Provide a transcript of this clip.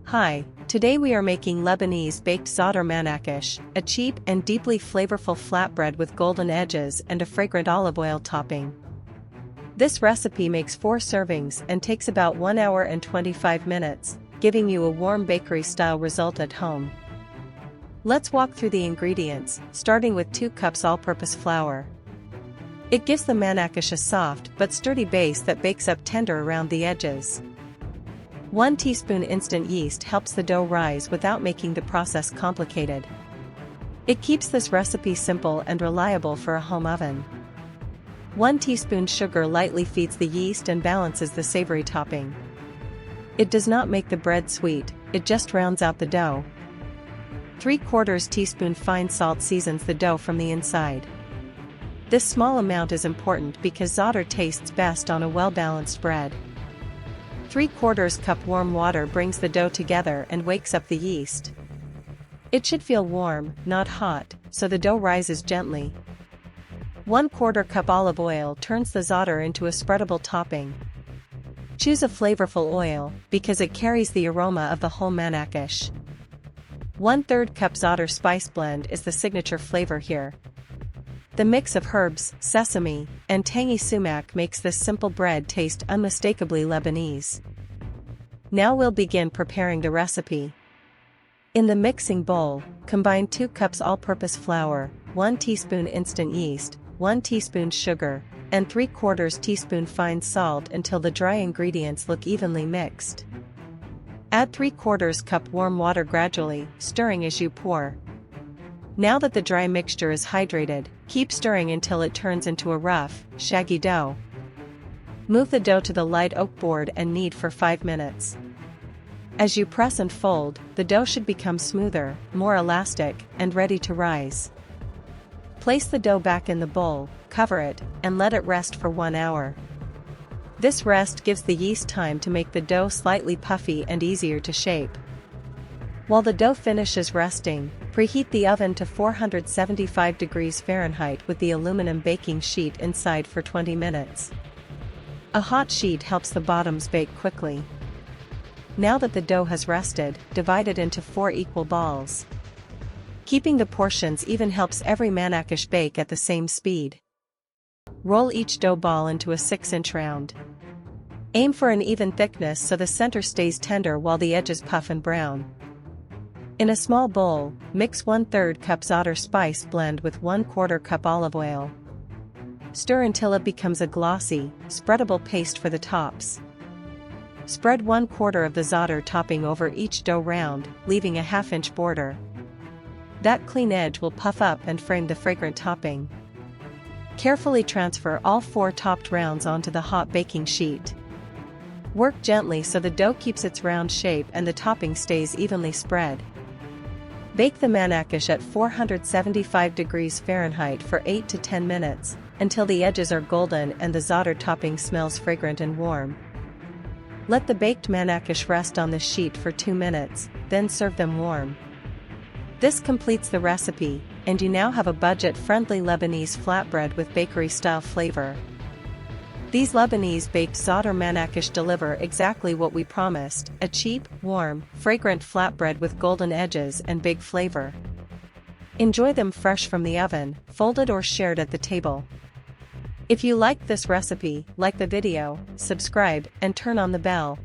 Hi, today we are making Lebanese baked Zaatar Manakish, a cheap and deeply flavorful flatbread with golden edges and a fragrant olive oil topping. This recipe makes 4 servings and takes about 1 hour and 25 minutes, giving you a warm bakery-style result at home. Let's walk through the ingredients, starting with 2 cups all-purpose flour. It gives the manakish a soft but sturdy base that bakes up tender around the edges. 1 teaspoon instant yeast helps the dough rise without making the process complicated. It keeps this recipe simple and reliable for a home oven. 1 teaspoon sugar lightly feeds the yeast and balances the savory topping. It does not make the bread sweet, it just rounds out the dough. 3/4 teaspoon fine salt seasons the dough from the inside. This small amount is important because zaatar tastes best on a well-balanced bread. 3/4 cup warm water brings the dough together and wakes up the yeast. It should feel warm, not hot, so the dough rises gently. 1/4 cup olive oil turns the zaatar into a spreadable topping. Choose a flavorful oil, because it carries the aroma of the whole manakish. 1/3 cup zaatar spice blend is the signature flavor here. The mix of herbs, sesame, and tangy sumac makes this simple bread taste unmistakably Lebanese. Now we'll begin preparing the recipe. In the mixing bowl, combine 2 cups all-purpose flour, 1 teaspoon instant yeast, 1 teaspoon sugar, and 3/4 teaspoon fine salt until the dry ingredients look evenly mixed. Add 3/4 cup warm water gradually, stirring as you pour. Now that the dry mixture is hydrated, keep stirring until it turns into a rough, shaggy dough. Move the dough to the light oak board and knead for 5 minutes. As you press and fold, the dough should become smoother, more elastic, and ready to rise. Place the dough back in the bowl, cover it, and let it rest for 1 hour. This rest gives the yeast time to make the dough slightly puffy and easier to shape. While the dough finishes resting, preheat the oven to 475 degrees Fahrenheit with the aluminum baking sheet inside for 20 minutes. A hot sheet helps the bottoms bake quickly. Now that the dough has rested, divide it into 4 equal balls. Keeping the portions even helps every manakish bake at the same speed. Roll each dough ball into a 6-inch round. Aim for an even thickness so the center stays tender while the edges puff and brown. In a small bowl, mix 1/3 cup zaatar spice blend with 1/4 cup olive oil. Stir until it becomes a glossy, spreadable paste for the tops. Spread 1/4 of the zaatar topping over each dough round, leaving a 1/2-inch border. That clean edge will puff up and frame the fragrant topping. Carefully transfer all 4 topped rounds onto the hot baking sheet. Work gently so the dough keeps its round shape and the topping stays evenly spread. Bake the manakish at 475 degrees Fahrenheit for 8 to 10 minutes, until the edges are golden and the zaatar topping smells fragrant and warm. Let the baked manakish rest on the sheet for 2 minutes, then serve them warm. This completes the recipe, and you now have a budget-friendly Lebanese flatbread with bakery-style flavor. These Lebanese baked Zaatar Manakish deliver exactly what we promised, a cheap, warm, fragrant flatbread with golden edges and big flavor. Enjoy them fresh from the oven, folded or shared at the table. If you liked this recipe, like the video, subscribe, and turn on the bell,